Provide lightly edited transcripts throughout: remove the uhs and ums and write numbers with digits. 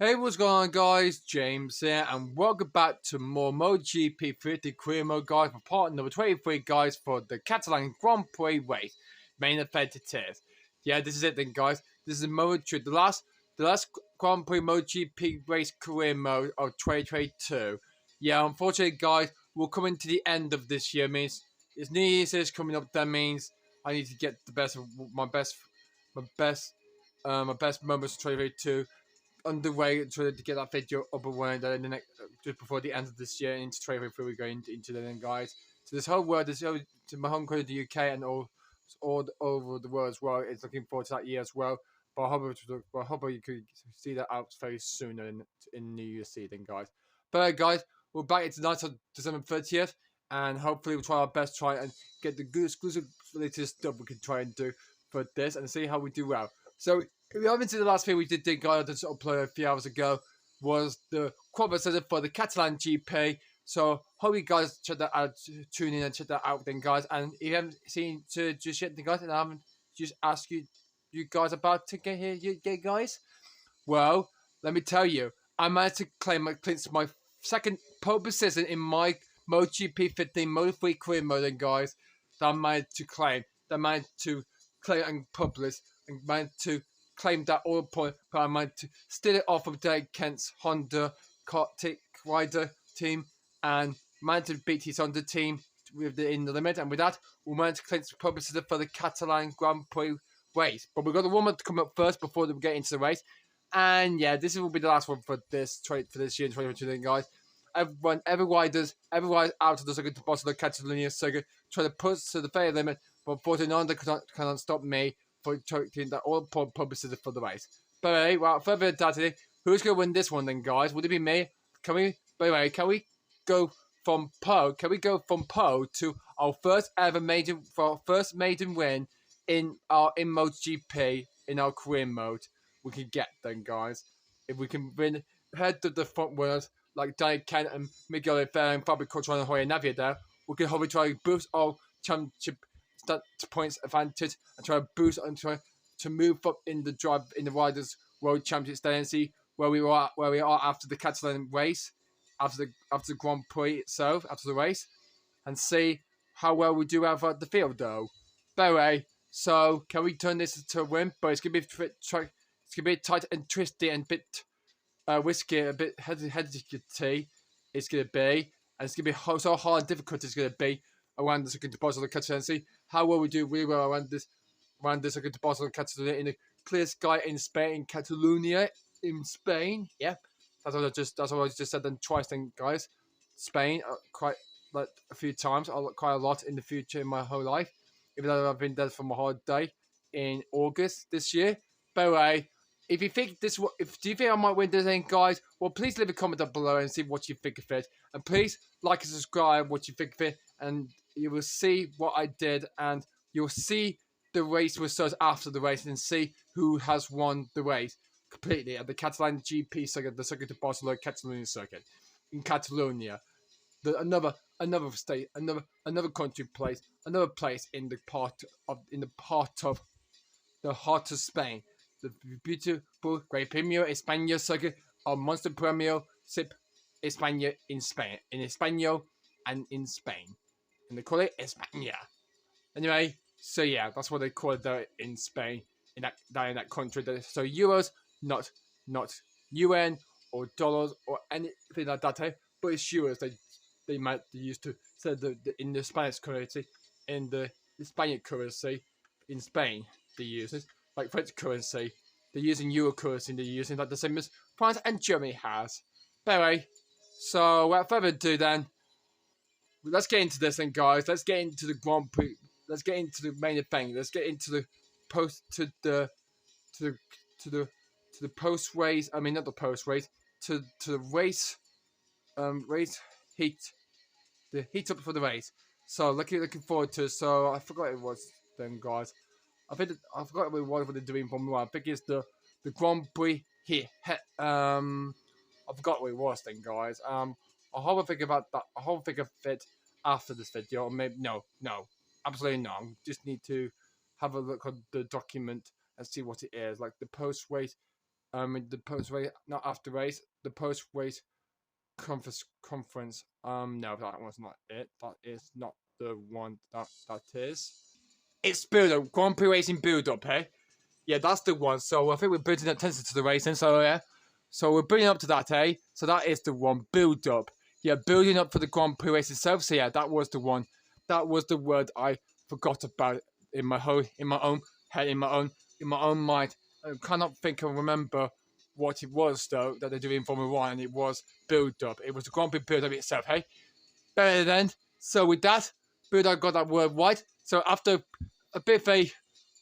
Hey, what's going on, guys? James here, and welcome back to more MotoGP 50 career mode, guys, for part number 23, guys, for the Catalan Grand Prix Race main event it is. Yeah, this is it then, guys. This is MotoGP, the last Grand Prix MotoGP race career mode of 2022. Yeah, unfortunately, guys, we're coming to the end of this year. Means it's New Year's is coming up. That means I need to get the best of my best moments of 2022 underway to get that video up and running in the next, just before the end of this year into 2023 we're going into the then, guys. So this whole world is to my home country, the UK, and all over the world as well. It's looking forward to that year as well. But I hope you could see that out very soon in New Year's Eve then, guys. But guys, we're back. It's tonight on December 30th, and hopefully we'll try our best to try and get the good exclusive latest stuff we can try and do for this and see how we do well. So if you haven't seen the last video we did, guys, I just uploaded a few hours ago, was the qualifier for the Catalan GP. So hope you guys check that out, tune in and check that out then, guys. And if you haven't seen to just yet, then, guys, and I haven't just asked you guys about to get here, guys. Well, let me tell you, I managed to claim my second pole position in my MotoGP 15 Moto3 career mode, then, guys. That I managed to claim. That I managed to claim and publish and managed to claim that all point, but I managed to steal it off of Derek Kent's Honda Kartik rider team and managed to beat his Honda team in the limit. And with that, we managed to claim publicity for the Catalan Grand Prix race. But we've got the woman to come up first before we get into the race. And yeah, this will be the last one for this year in 2022, guys. Every rider's out of the circuit to bottom of the Catalonia circuit, trying to push to the fair limit, but fortunately, they cannot stop me for taking that all publicity for the race. But anyway, without further ado, who's going to win this one then, guys? Would it be me? Can we go from pole? Can we go from pole to our first maiden win in MotoGP in our career mode? We can get then, guys. If we can win head to the front winners like Derek Kent and Miguel Oliveira and Fabio Quartararo and Jorge Navia there, we can hopefully try to boost our championship points advantage and try to boost and try to move up in the riders world championships there and see where we are after the Catalan race, after the Grand Prix itself, after the race, and see how well we do out of the field though. But anyway, so can we turn this into a win? But it's gonna be tight and twisty and a bit risky, a bit hesitancy. It's gonna be, and it's gonna be so hard and difficult. It's gonna be around the second deposit of the Catalan. See how well we do really well around the second deposit of Catalan in the clear sky in Spain, in Catalonia, in Spain. Yeah, that's what I just said then twice then, guys. Spain, quite like a few times, quite a lot in the future in my whole life, even though I've been there for my holiday in August this year. But anyway, if you think do you think I might win this thing, guys? Well, please leave a comment down below and see what you think of it, and please like and subscribe what you think of it, and you will see what I did, and you'll see the race results after the race and see who has won the race completely at the Catalan GP circuit, the circuit of Barcelona Catalonia circuit in Catalonia. Another state, another country place, another place in the heart of Spain. The beautiful Great Premio España circuit of Monster Premio Sip España in Spain, in Español and in Spain. And they call it España. Anyway, so yeah, that's what they call it there in Spain, in that country. So euros, not UN or dollars or anything like that, but it's euros they might use to say in the Spanish currency, in the Spanish currency in Spain they use it, like French currency. They're using euro currency, they're using like the same as France and Germany has. But anyway, so without further ado then, let's get into this then, guys. Let's get into the Grand Prix. Let's get into the main event. Let's get into the post race. I mean, not the post race. To the race. Race heat. The heat up for the race. So looking forward to. So I forgot it was then, guys. I forgot what they're doing from one. I think it's the Grand Prix here. I forgot what it was then, guys. I'll have a think about that. I'll have a think of it after this video. Or maybe no, absolutely not. I just need to have a look at the document and see what it is. Like the post race the post race, not after race, the post race conference. No, that was not it. That is not the one. That is. It's build up. Grand Prix Racing build up, hey? Yeah, that's the one. So I think we're building up tension to the racing. So yeah, so we're building up to that, eh? So that is the one. Build up. Yeah, building up for the Grand Prix race itself. So yeah, that was the one. That was the word I forgot about in my own head, in my own mind. I cannot think or remember what it was though that they're doing in Formula One, and it was build up. It was the Grand Prix build up itself, hey? Better then. So with that, build up got that word right. So after a bit of a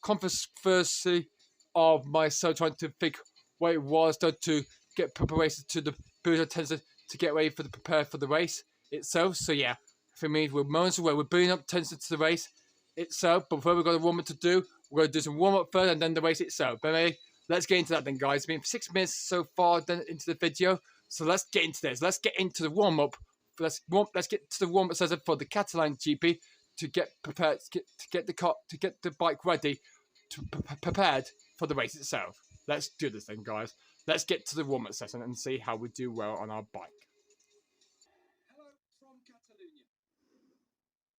controversy of myself trying to think what it was done to get preparation to the build up tensor to get ready for the prepare for the race itself. So yeah, for me, we're moments away. We're building up tensor to the race itself. But before we've got a warm up to do, we're going to do some warm up first and then the race itself. But anyway, let's get into that then, guys. It's been 6 minutes so far then into the video. So let's get into this. Let's get into the warm up. Let's get to the warm up session for the Catalan GP to get prepared, to get the bike ready, prepared for the race itself. Let's do this then, guys. Let's get to the warm-up session and see how we do well on our bike. Hello from Catalonia.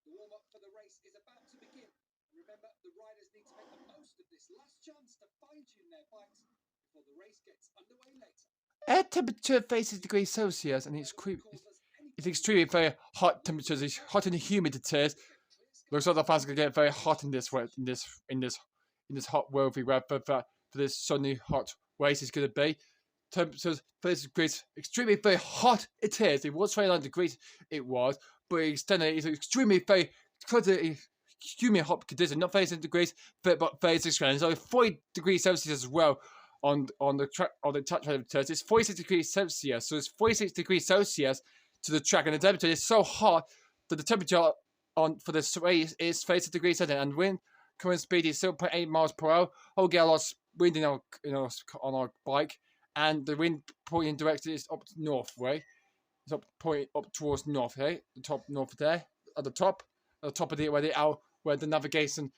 The warm-up for the race is about to begin. Remember, the riders need to make the most of this last chance to fine-tune their bikes before the race gets underway later. Air temperature 30 degrees Celsius and it's extremely very hot temperatures. It's hot and humid it is. Looks like the fans are gonna get very hot in this hot worldly weather for this sunny hot race is gonna be. Temperatures 30 degrees, extremely very hot it is. It was 29 degrees it was, but it's extremely very extremely hot condition, not 36 degrees, but 36 degrees. So 40 degrees Celsius as well on the track temperatures. It's 46 degrees Celsius, so it's 46 degrees Celsius to the track, and the temperature is so hot that the temperature for this race is 30 degrees Celsius, and wind current speed is 0.8 miles per hour. I'll get a lot of wind in our, on our bike, and the wind pointing direction is up north way. It's pointing up towards north, hey? The top north there, at the top of the where the navigation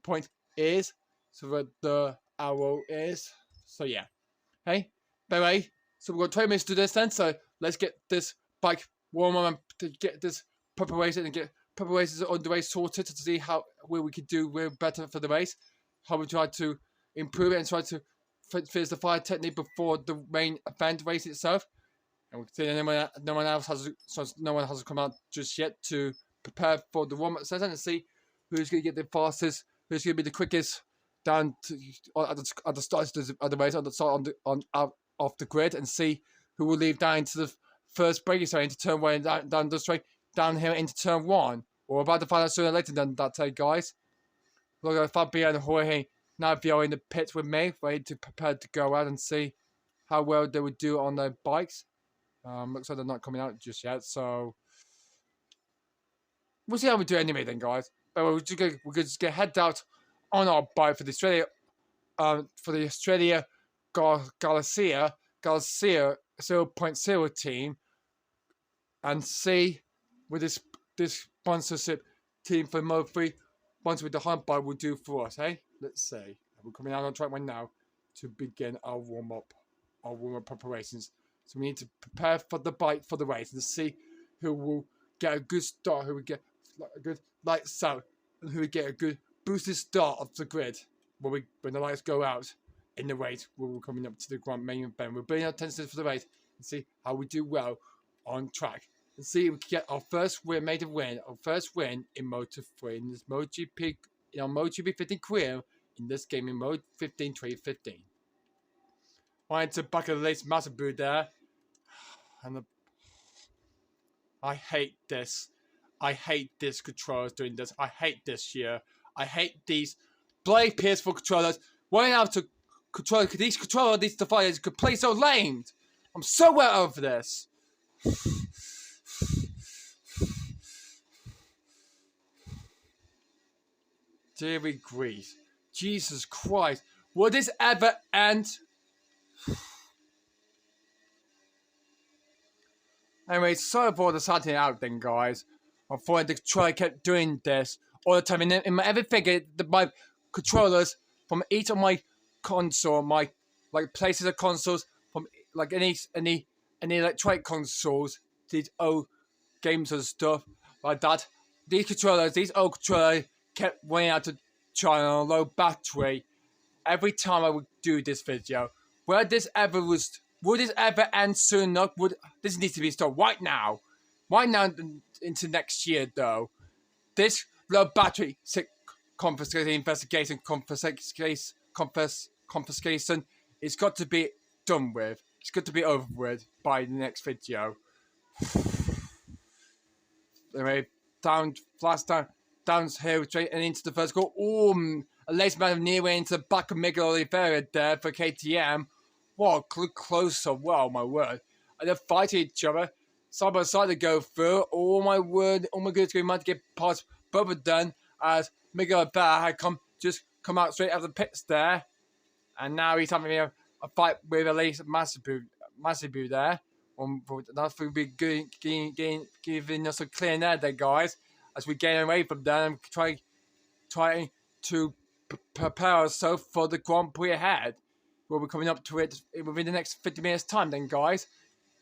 point is, so where the arrow is. So yeah, hey, anyway, so we've got 20 minutes to do this then. So let's get this bike warm up to get this preparation and get preparations on the race sorted to see how we could do better for the race, how we try to improve it and try to finish the fire technique before the main event race itself. And we can see no one has come out just yet to prepare for the warm-up session and see who's going to get the fastest, who's going to be the quickest down to, at the start of the race off the grid, and see who will leave down into the first braking straight into turn 1 and down the straight down here into turn 1. We're about to find out sooner or later than that, guys. Look at Fabio and Jorge Navio in the pits with me, ready to prepare to go out and see how well they would do on their bikes. Looks like they're not coming out just yet, so we'll see how we do anyway then, guys. But we're just gonna head out on our bike for the Australia Galicia 0.0 team, and see with this sponsorship team for Moto3 once with the hunt bike will do for us, hey? Let's see. We're coming out on track right now to begin our warm-up preparations. So we need to prepare for the bike for the race and see who will get a good start, who will get a good lights out, and who will get a good boosted start of the grid when the lights go out in the race. We're coming up to the main event. We're building our tensions for the race and see how we do well on track. And see if we can get our first win in Moto3 in this MotoGP, in our MotoGP 15 career in this game in Moto 15 2015. Right to back of the latest massive boot there. And I hate this. I hate this controllers doing this. I hate this year. I hate these bloody PS4 controllers. Why not to control these devices could play so lame? I'm so well over this. Deary grief. Jesus Christ. Will this ever end? Anyway, sorry for the starting out then, guys. I thought the controller kept doing this all the time. And in my everything, my controllers from each of my console, my like places of consoles from like any electronic consoles, these old games and stuff like that. These old controllers kept running out of charge on a low battery every time I would do this video. Will this ever end soon enough? This needs to be stopped right now. Right now into next year though. This low battery confiscation investigation confiscation is got to be done with. It's got to be over with by the next video. Anyway, downhill straight and into the first goal. A lace man of near way into the back of Miguel Oliveira there for KTM. What closer, wow, my word. And they're fighting each other side by side to go through. Oh my word, oh my goodness, we might get past both of them as Miguel Oliveira had come out straight out of the pits there. And now he's having a fight with Elise Massibu there. That's will be giving us a clear net there, guys, as we gain away from them and trying to prepare ourselves for the Grand Prix ahead. We'll be coming up to it within the next 50 minutes time then, guys,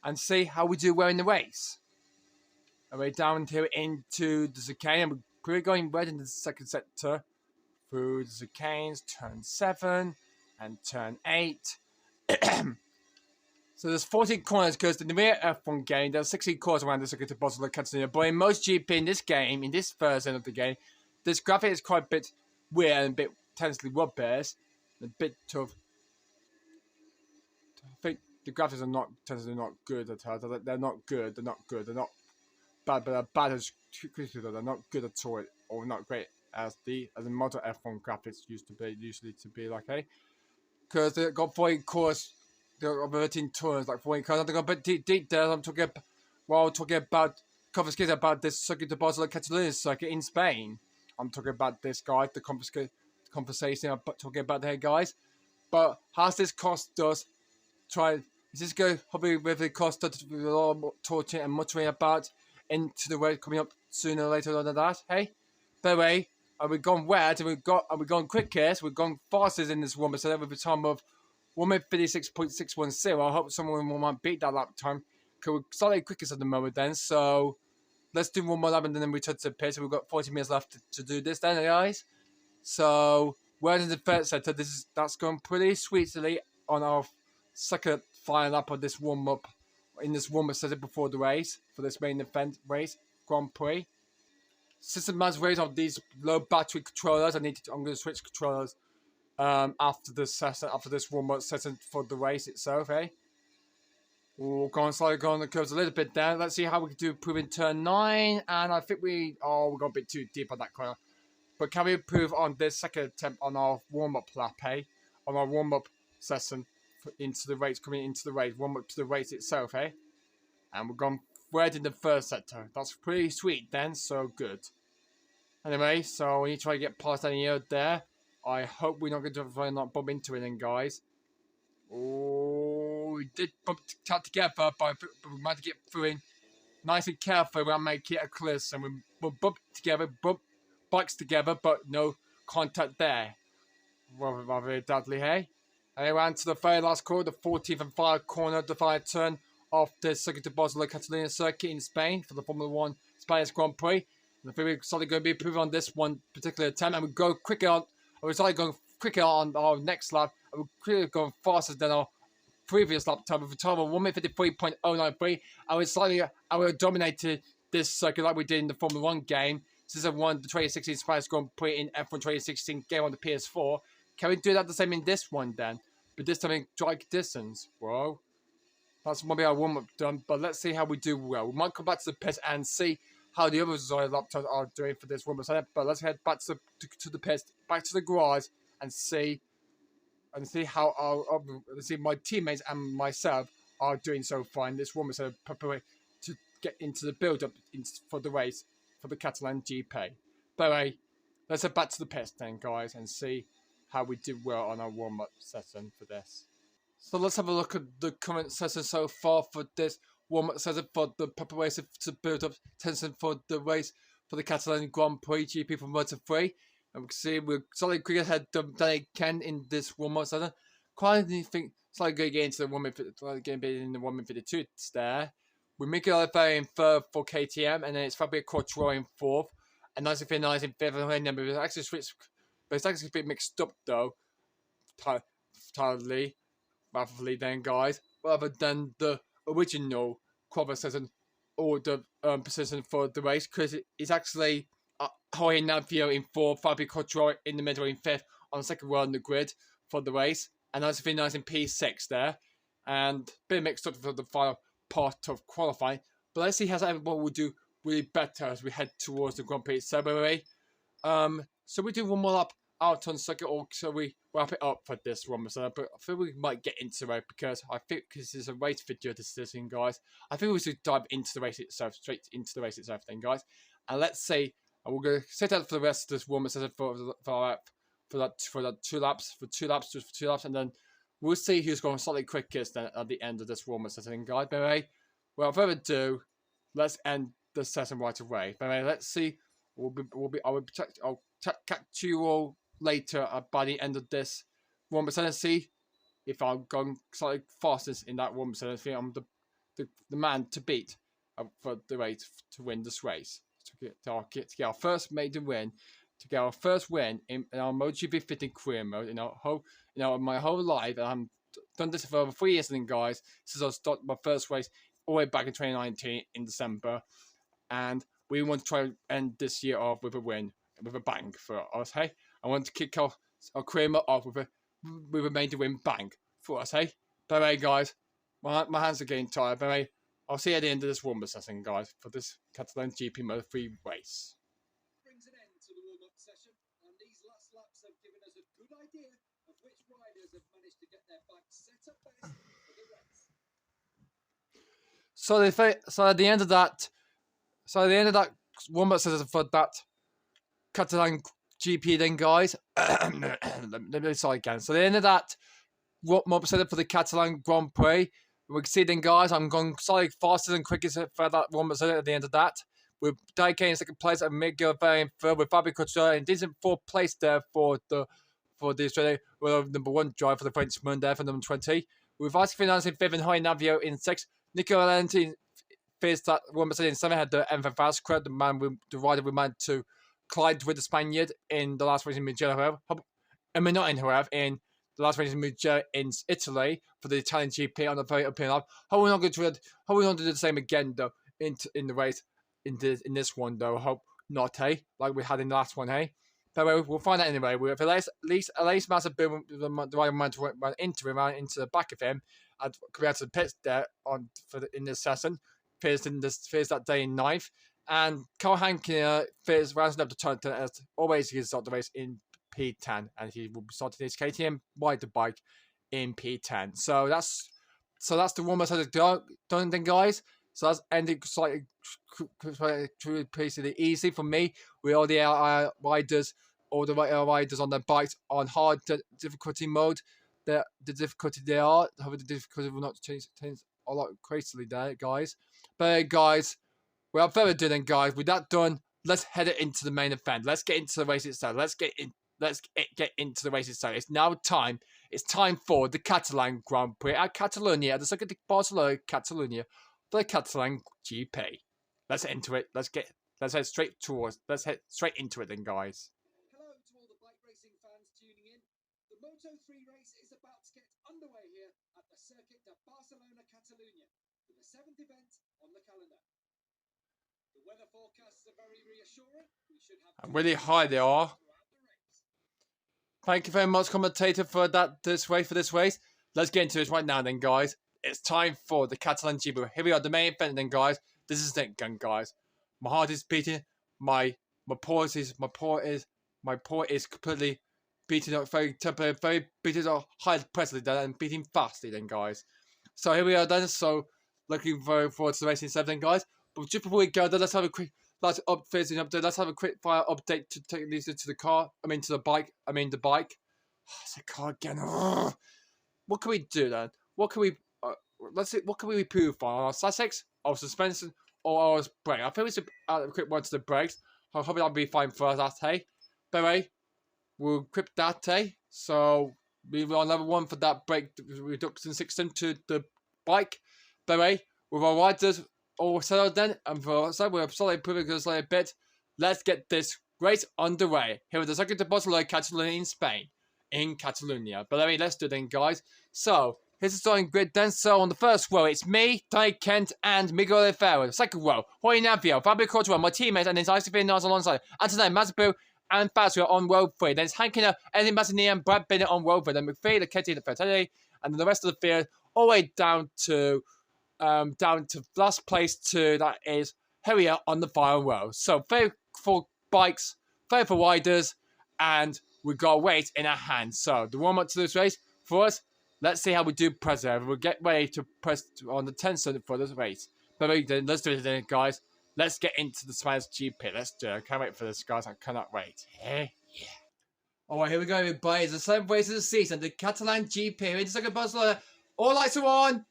and see how we do well in the race. And we're down here into the chicane, and we're going right into the second sector through the chicanes, turn 7 and turn 8. So there's 14 corners because in the rear F1 game, there's 16 corners around the circuit to Boston Catalunya. But in most GP in this game, in this version of the game, this graphic is quite a bit weird and a bit tensely rubbish. A bit tough. I think the graphics are not good at all. They're not good. They're not good. They're not bad, but they're bad as critical. They're not good at all, or not great as the Moto F1 graphics usually to be like, hey, because they've got 40 cores. There are 13 turns, like 40 cars. I'm going a bit deep there. I'm talking about confiscation about this circuit to Barcelona Catalunya circuit in Spain. I'm talking about this, guys, the conversation I'm talking about there, guys. But has this cost us? Is this going probably with the cost us a lot of talking and muttering about into the race coming up sooner or later than that? Hey, by the way, are we gone wet? Are we gone quickest? We've gone fastest in this one, so with a time of 1:56.610. I hope someone might beat that lap time. Because we're slightly quickest at the moment then. So let's do one more lap and then return to the pit. So we've got 40 minutes left to do this then, guys. So we're in the third sector. That's going pretty sweetly on our second final lap of this warm-up. In this warm-up session before the race. For this main event race. Grand Prix. Systematic race of these low battery controllers. I'm going to switch controllers. After this warm-up session for the race itself, eh? We're going slowly going the curves a little bit there. Let's see how we can do improve in turn 9. And I think we got a bit too deep on that corner. But can we improve on this second attempt on our warm-up lap, eh? On our warm-up session into the race, coming into the race, warm-up to the race itself, eh? And we're going right in the first sector. That's pretty sweet then, so good. Anyway, so we need to try to get past any out there. I hope we're not going to try and not bump into it then, guys. Oh, we did bump together, but we might get through in nice and careful around making it a clear. And we bump together, bump bikes together, but no contact there. Rather deadly, hey? And around to the very last corner, the 14th and final corner, the final turn of the Circuit de Barcelona Catalunya circuit in Spain for the Formula 1 Spanish Grand Prix. And I think we're suddenly going to be improving on this one particular attempt, and we go quicker on. We're slightly going quicker on our next lap, and we're clearly going faster than our previous lap time with a time of 1:53.093, and we dominated this circuit like we did in the Formula 1 game. Since I won the 2016 Spanish Grand Prix in F1 2016 game on the PS4, can we do that the same in this one then? But this time in drag distance. Whoa. That's maybe our warm-up done, but let's see how we do well. We might come back to the pit and see how the other lap times are doing for this warm-up setup, but let's head back to the pit, back to the garage, and see how my teammates and myself are doing so far in this warm-up setup, preparing to get into the build-up for the race for the Catalan GP. But anyway, let's head back to the pit then, guys, and see how we did well on our warm-up session for this. So let's have a look at the current session so far for this warm-up session for the preparation to build up tension for the race for the Catalan Grand Prix GP for Moto 3. And we can see we're slightly quicker ahead than Ken in this warm-up session. Quite anything slightly going to get into the 1 minute, getting a bit in the 1 minute 52 there. We make it in third for KTM, and then it's Fabio Quartararo in fourth, and Nice in fifth. And it's actually switched, but it's actually a bit mixed up though, entirely, roughly then, guys, rather than the original qualification or the position for the race, because it's actually Jorge Navio in fourth, Fabio Quartararo in the middle in fifth on the second row on the grid for the race, and Nice in P6 there, and a bit mixed up for the final part of qualifying. But let's see how everyone will do really better as we head towards the Grand Prix February. So we do one more lap out on second, or so we wrap it up for this one. So, but I think we might get into it because I think because there's a race video decision, guys. I think we should dive into the race itself, straight into the race itself, then, guys. And let's see. And we're gonna set out for the rest of this warm-up session for 2 laps, and then we'll see who's going slightly quickest at the end of this warm-up session, guys. But anyway, without further ado, let's end the session right away. But anyway, let's see. I'll catch you all later by the end of this warm-up session. See if I'm going slightly fastest in that warm-up session. I think I'm the man to beat for the race to win this race. To get our first major win, to get our first win in our MotoGP fitting career mode in my whole life. And I've done this for over 3 years, then, guys, since I started my first race all the way back in 2019 in December, and we want to try and end this year off with a win, with a bang for us. Hey, I want to kick off our career mode off with a major win bang for us. Hey, but anyway, guys, my hands are getting tired. But anyway, I'll see you at the end of this warm-up session, guys, for this Catalan GP Moto 3 race. Brings an end to the warm-up session, and these last laps have given us a good idea of which riders have managed to get their bikes set up best for the race. So at the end of that warm-up session for that Catalan GP, then, guys, let me start again. So at the end of that warm-up session for the Catalan Grand Prix, we can see then, guys, I'm going slightly faster than quickest for that warm-up session at the end of that. With Daike in second place and Miguel in third, with Fabio Quartararo in decent fourth place there for the Australian number 1 driver for the Frenchman there for number 20. With Isaac Fernandez in fifth and Jorge Navio in sixth. Nico Valenti faced that warm-up session in seventh, had the Enfer Vasquez, the rider we managed to collide with the Spaniard in the last race in Mugello, however, in the last race in Mugello in Italy for the Italian GP on the very opening lap. How are we not going to do the same again, though, in the race in this one, though? I hope not, hey, like we had in the last one, hey. But we'll find out anyway. We have at least Massa Boom, the rider man to run into the back of him, and coming out to the pits there in this session. Finished that day in ninth, and Carl Hankin rounds up the turn as always. He started the race in P10, and he will be starting his KTM rider bike in P10. So that's the warm-up session done then, guys. So that's ending slightly pretty easy for me. With all the riders on their bikes on hard difficulty mode. The difficulty they are, however, the difficulty will not change a lot crazily there, guys. But guys, without further ado, then, guys, with that done, let's head it into the main event. Let's get into the race itself. Let's get into the race itself. It's now time. It's time for the Catalan Grand Prix at Catalonia, at the Circuit de Barcelona, Catalonia, for the Catalan GP. Let's head into it. Let's head straight into it, then, guys. Hello to all the bike racing fans tuning in. The Moto 3 race is about to get underway here at the Circuit de Barcelona, Catalonia, with the 7th event on the calendar. The weather forecasts are very reassuring. We should have Really high they are. Thank you very much, commentator, for this race. Let's get into this right now, then, guys. It's time for the Catalan GP. Here we are, the main event, then, guys. This is it again, guys. My heart is beating. My paw is completely beating up, very beating up high pressure and beating fastly, then, guys. So here we are, then. So looking very forward to the racing stuff, then, guys. But just before we go, then, let's have a quick fire update to take these into the car. The bike. The bike. Oh, it's a car again. Ugh. What can we do then? What can we? Let's see. What can we improve on? Our Sussex, our suspension, or our brake? I think we should add a quick one to the brakes. I hope that'll be fine for us, hey. But anyway, we'll equip that, hey. So We were on level 1 for that brake reduction system to the bike. But anyway, with our riders all settled then, and for us, we're slowly improving us a bit. Let's get this race underway. Here with the second to Barcelona, Catalonia in Spain. In Catalonia. But anyway, let's do it then, guys. So, here's the starting grid then. So, on the first row, it's me, Danny Kent, and Miguel Oliveira. The second row, Jorge Navio, Fabio Quartararo, my teammate, and his ICP Nars alongside. And today, Mazepin and Fazio on row 3. Then it's Hank Kinner, Eddie Mazzini, and Brad Bennett on row 3. Then McPhee, the Ketty, the Fertelli, and then the rest of the field, all the way down to last place 2. That is Harrier on the final row. So, 3 for bikes, 3 for riders, and we got weight in our hands. So, the warm-up to this race, for us, let's see how we do press over. We'll get ready to press on the 10th for this race. But then, let's do it then, guys. Let's get into the Spanish GP. Let's do it. I can't wait for this, guys. I cannot wait. Yeah. Alright, here we go, everybody. It's the 7th race of the season. The Catalan GP. We're in second Barcelona. All lights are on.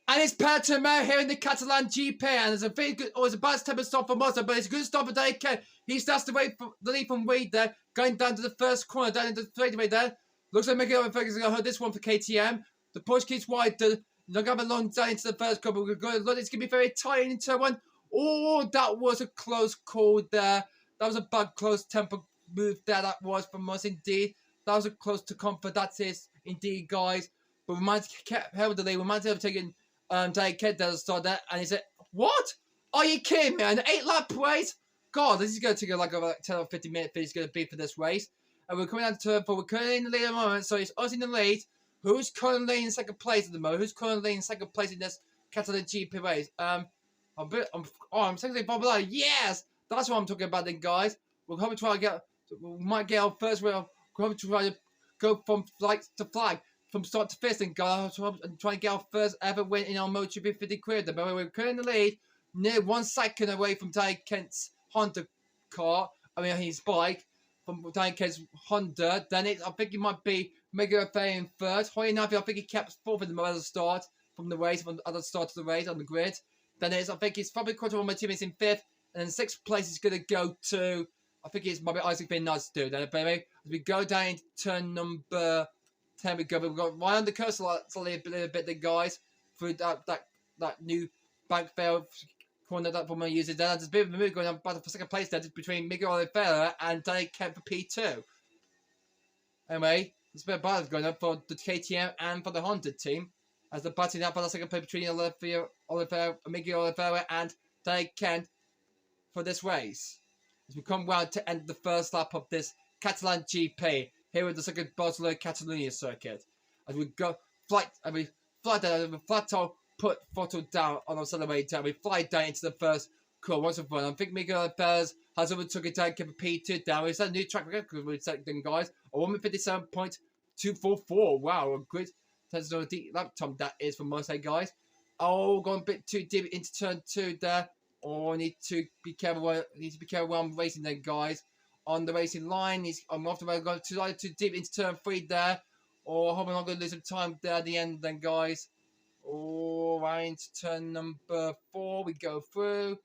And it's Pertumer here in the Catalan GP. And there's a very good, it's a bad temper stop for Moto, but it's a good stop for Danny Kent. He starts to wait for the lead from Wade there, going down to the first corner, down into the straightaway there. Looks like Miguel Ferguson is going to hold this one for KTM. The push keeps wide. They're going to long down into the first couple. It's going to be very tight in turn 1. Oh, that was a close call there. That was a bad close temper move there. That was from us indeed. That was a close to comfort. That is indeed, guys. But we might have kept held the lead. We might have taken Danny Kent there to start there. And he said, what? Are you kidding me? An 8-lap race? God, this is going to take like a 10 or 15 minute finish going to be for this race. And we're coming down to turn 4. We're currently in the lead at the moment. So it's us in the lead. Who's currently in second place at the moment? Who's currently in second place in this Catalan GP race? I'm second Bob. Yes! That's what I'm talking about then, guys. We're hoping to try to get, we might get our first win. We're hoping to try to go from flag to flag, from start to finish, and guys, and try and get our first ever win in our MotoGP 50 career. But we're currently in the lead, near 1 second away from Danny Kent's Honda car. I mean, his bike. From Danny Kent's Honda. Then I think it might be Miguel Oliveira in third. Jorge Navio, I think he kept 4th in the other start from the race, from the other start of the race on the grid. Then I think it's Fabio Quartararo, my teammates in 5th. And then 6th place is going to go to, I think it's maybe Isaac Van Nuys to do that, baby. As we go down into turn number 10, we've got right on the coast a little bit, the guys, through that new bank fail corner that woman uses. Then there's a bit of a move going on for second place there between Miguel Oliveira and Danny Kent for P2. Anyway, there's a bit of battle going on for the KTM and for the Honda team, as they're battling out for the second place between Miguel Oliveira and Danny Kent for this race. As we come round to end the first lap of this Catalan GP here with the second Barcelona Catalonia circuit. As we go flat down, put throttle down on our accelerator, we fly down into the first corner once and for all. I think Miguel Oliveira has overtook it down, kept a P2 down. We set a new track record because we set them, guys. A 1:57.244. Wow, a good lap time that is for most guys. Oh, going a bit too deep into turn 2 there. Oh, I need to be careful. While I'm racing there, guys. On the racing line, I'm off the road, going too deep into turn 3 there. Oh, I hope I'm not going to lose some time there at the end then, guys. Oh, right into turn number 4, we go through.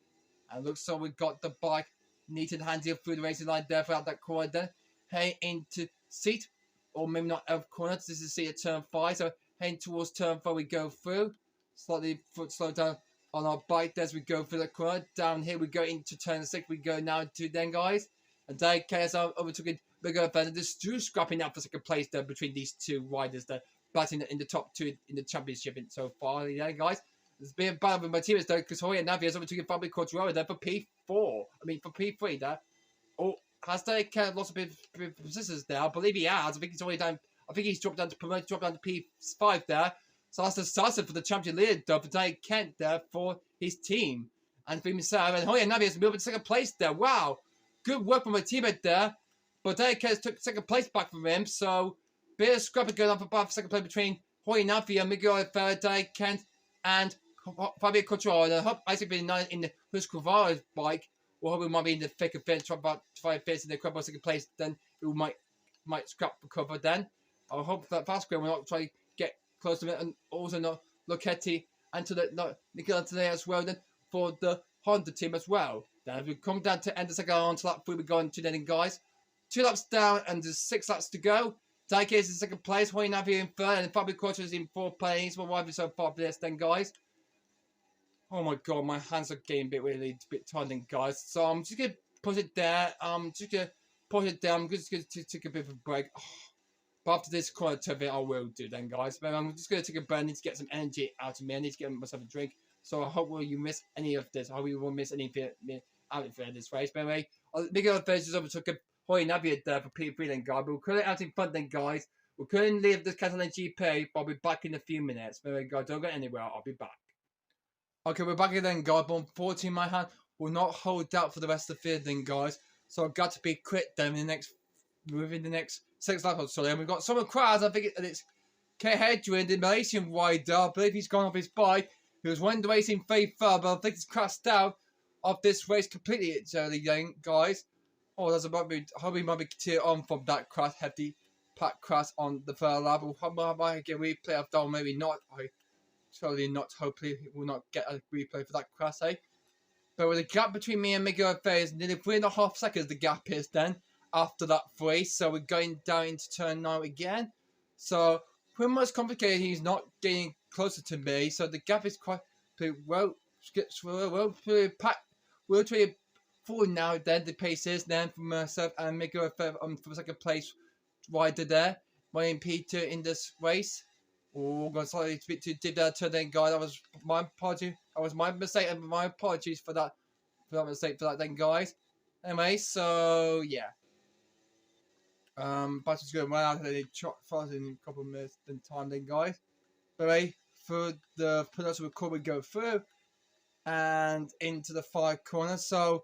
And looks like we've got the bike neat and handy through the racing line there throughout that corner then. Heading into seat, or maybe not out of corner. This is seat at turn 5. So heading towards turn 4, we go through. Slightly slow down on our bike there as we go through the corner. Down here, we go into turn 6. We go now to then, guys. And Danny Kent overtook it. We're going to just scrapping out for second place there between these two riders there, batting in the top 2 in the championship so far. Yeah, guys. There's been a battle with my teammates though, because Jorge Navio has overtaken Fabio Quartararo there for P4. I mean, for P3 there. Oh, has Danny Kent lost a bit of positions there? I believe he has. I think he's already down. I think he's dropped down to P5 there. So that's decisive for the champion leader though, for Danny Kent there for his team. And for himself. And Jorge Navio has moved to second place there. Wow. Good work from my teammate there. But Danny Kent took second place back from him. So, bit of scrapping going on for second place between Jorge Navio, Miguel Oliveira, Danny Kent, and Fabio Quartararo. And I hope Isaac being in the Husqvarna's bike. Or hope we might be in the thick of finish, try about 5 minutes in the crowd second place. Then we might scrap the cover then. I hope that fast will not try to get close to it. And also not Lochetti and to the Nicola today as well then for the Honda team as well. Then as we come down to end the second on to lap 3, we're going to then, guys. 2 laps down and there's 6 laps to go. Daike is in second place, Hoy Navi in third, and Fabio Quarto is in fourth place. We're arriving so far for this then, guys. Oh my god, my hands are getting a bit tired then, guys. So I'm just going to put it there. I'm just going to put it down. I'm just going to take a bit of a break. Oh, but after this corner turn, I will do then, guys. But I'm just going to take a break. I need to get some energy out of me. I need to get myself a drink. So I hope you miss any of this. I hope you won't miss anything out of this race. But anyway, Miguel Alves is overtook Hoy Navi there for P3 then, guys. But we're currently out in front then, guys. We couldn't leave this Catalan GP, but I'll be back in a few minutes. But anyway, guys, don't go anywhere. I'll be back. Okay, we're back again, guys. But unfortunately, my hand will not hold out for the rest of the field then, guys. So I've got to be quick then within the next 6 laps or so. And we've got some crowds. I think it's K. Hedrin, the Malaysian rider. I believe he's gone off his bike. He was winning the race in favour, but I think he's crashed out of this race completely. It's early then, guys. Oh, there's about me. I hope he might be tear on from that crash, hefty pack crash on the third lap. I might get a replay of that, maybe not. Surely not. Hopefully, we will not get a replay for that crash, eh? But with the gap between me and Miguel Alves, nearly 3.5 seconds the gap is then after that race. So we're going down into turn 9 again. So pretty much complicated. He's not getting closer to me. So the gap is quite pretty full now. Then the pace is then for myself and Miguel Alves for second place rider there. My P2 in this race. Oh, got slightly a bit too deep there turn then, guys. That was my apology. That was my mistake, and my apologies for that mistake for that then, guys. Anyway, so yeah. But it's going to run out of the fast in a couple of minutes in time then, guys. But anyway, for the production record we go through and into the 5 corners. So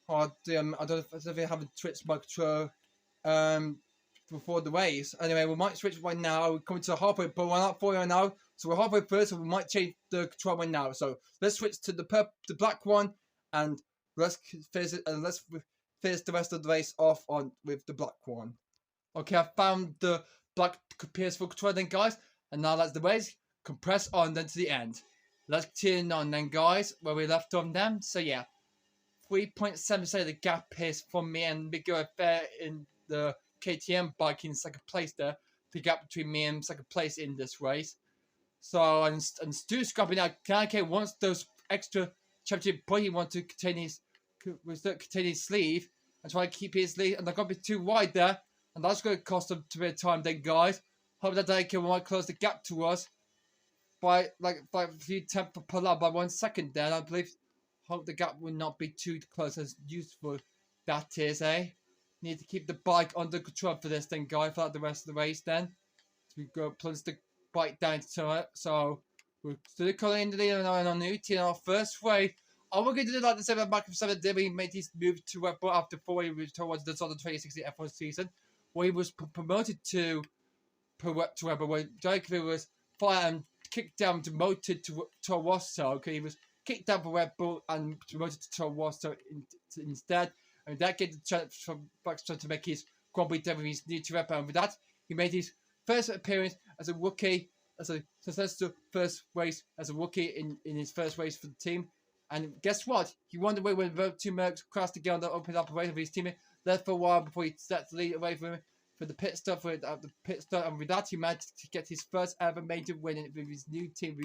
I don't know if I haven't switched my control before the race. Anyway, we might switch right now. We're coming to the halfway, but we're not fully now. So we're halfway through, so we might change the control right now. So let's switch to the black one, and let's finish the rest of the race off with the black one. Okay, I found the black PS4 controller then, guys, and now that's the race. Compress on then to the end. Let's continue on then, guys, where we left on them. So yeah, 3.7 the gap is from me and Miguel Alves in the KTM bike in second place there. The gap between me and second place in this race. So and Stu scrapping out. Kanake wants those extra championship points. He wants to contain his sleeve and try to keep his lead. And they're going to be too wide there, and that's going to cost them a bit of time. Then, guys, hope that they might close the gap to us by a few tenths per lap by 1 second. Then I believe. Hope the gap will not be too close. As useful that is, eh? Need to keep the bike under control for this then, guys, for the rest of the race then. So we go plunge the bike down to it. So we're still calling into the on our new team, our first race. Are we going to do like the 7 back of 7 did we made his move to Red Bull after 4 years towards the sort of 2016 F1 season, where he was promoted to Red Bull, where Daike was fired and kicked down, demoted to Rosso. Okay, he was kicked down for Red Bull and promoted to Toro Rosso instead. And that gave the chance for Baxter to make his Grand Prix debut with his new Red Bull. And with that, he made his first appearance as a rookie, as a successful first race as a rookie in his first race for the team. And guess what? He won the way when both two Mercs crashed together on the open up race with his teammate. Left for a while before he started to lead away from him for the pit stop. And with that, he managed to get his first ever major win with his new team.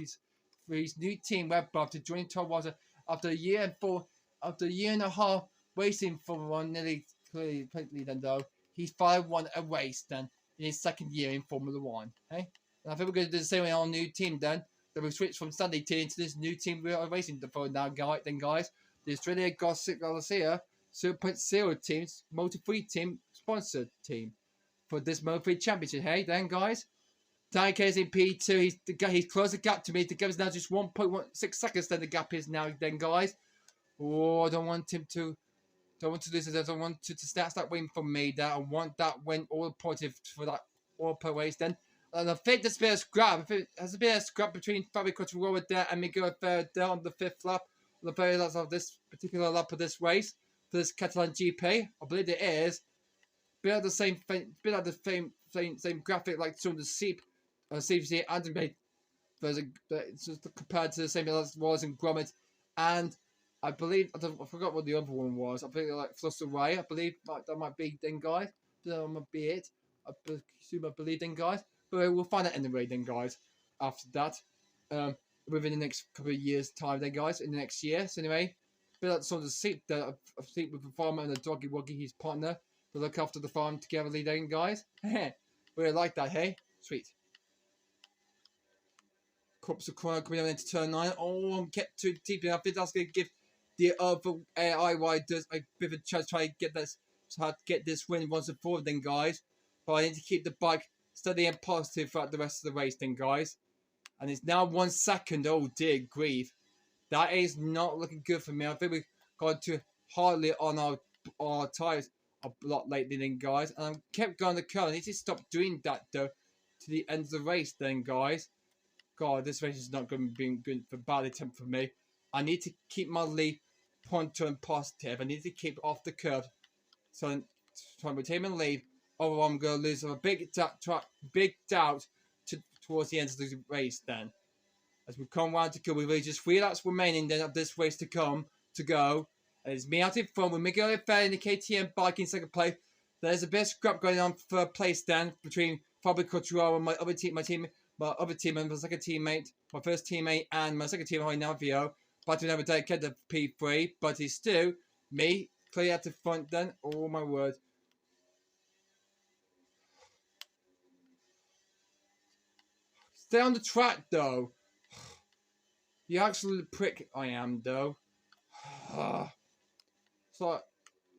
For his new team, Red Bull, to join Toro Rosso after a year and a half racing for one, nearly completely. Then though he finally won a race then in his second year in Formula One. Hey, and I think we're going to do the same with our new team then. That we switched from Sunday team to this new team we are racing for now, guys. The Australia Garcia 0.0 team's Moto 3 team sponsored team for this Moto 3 championship. Hey, then guys. Daike is in P2. He's closed the gap to me. The gap is now just 1.16 seconds. Then the gap is now. Then guys, oh, I don't want him to. Don't want to lose it. I don't want to snatch that win from me. That I want that win all positive for that all per race. Then, and I think there's been a scrap. There's been a scrap between Fabio Quartararo there and Miguel Alves there on the 5th lap, on the very last of this particular lap of this race for this Catalan GP. I believe it is. Bit of the same graphic like some of the CVC animated version, it's just compared to the same as was in Gromit, and I believe I forgot what the other one was. I think like Fluster Ray. I believe that might be then, guys. That might be it. I believe then, guys. But we'll find out anyway then, guys. After that, within the next couple of years' time, then, guys, in the next year. So anyway, but that's sort of seat that I think with the farmer and the doggy woggy, his partner, to look after the farm together, then, guys. We like that, hey? Sweet. Corpse of Corner coming down into turn 9. Oh, I'm kept too deep. I think that's going to give the other AI riders a bit of a chance to try to get this win once and for all, then, guys. But I need to keep the bike steady and positive throughout the rest of the race, then, guys. And it's now 1 second. Oh, dear grief. That is not looking good for me. I think we've gone too hardly on our tyres a lot lately, then, guys. And I kept going to curl. I need to stop doing that, though, to the end of the race, then, guys. God, this race is not going to be good for bad attempt for me. I need to keep my lead pointer and positive. I need to keep off the curve. So I'm trying to retain my lead. Or I'm going to lose a big doubt towards the end of the race then. As we come round to go, we've really just 3 laps remaining then of this race to go. And it's me out in front with Miguel Fair in the KTM bike in second place. There's a bit of scrap going on for third place then between Fabio Cottrell and my other team, my second teammate, my first teammate, and my second teammate, Navio. But we never take the P3, but it's still me clear at the front then. Oh my word. Stay on the track though. You absolute prick I am though. So,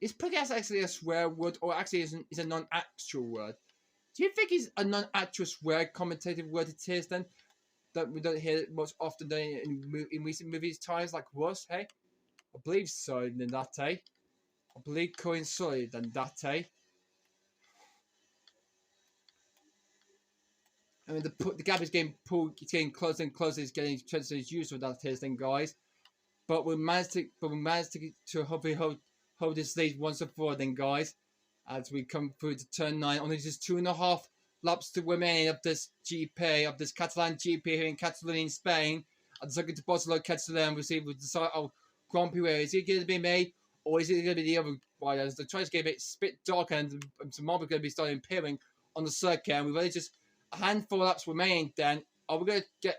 is prick actually a swear word or actually is a non-actual word? Do you think it's a non-actual swear commentative word it is then? That we don't hear it much often in recent movies times like Russ, hey? I believe so than that, eh? I believe coincided than that, eh? I mean, the gap is getting pulled, it's getting closer and closer. It's getting closer as usual. That is, then, guys. But we managed to hopefully hold this lead once and for all, then, guys. As we come through to turn 9, only just 2.5 laps to remain of this GP, of this Catalan GP here in Catalonia, in Spain. At the second to Barcelona, Catalan, we decide our Grand Prix Race. Is it going to be me, or is it going to be the other riders? The track's getting a bit darker, and some more are going to be starting appearing on the circuit. And we've only just a handful of laps remaining. Then are we going to get?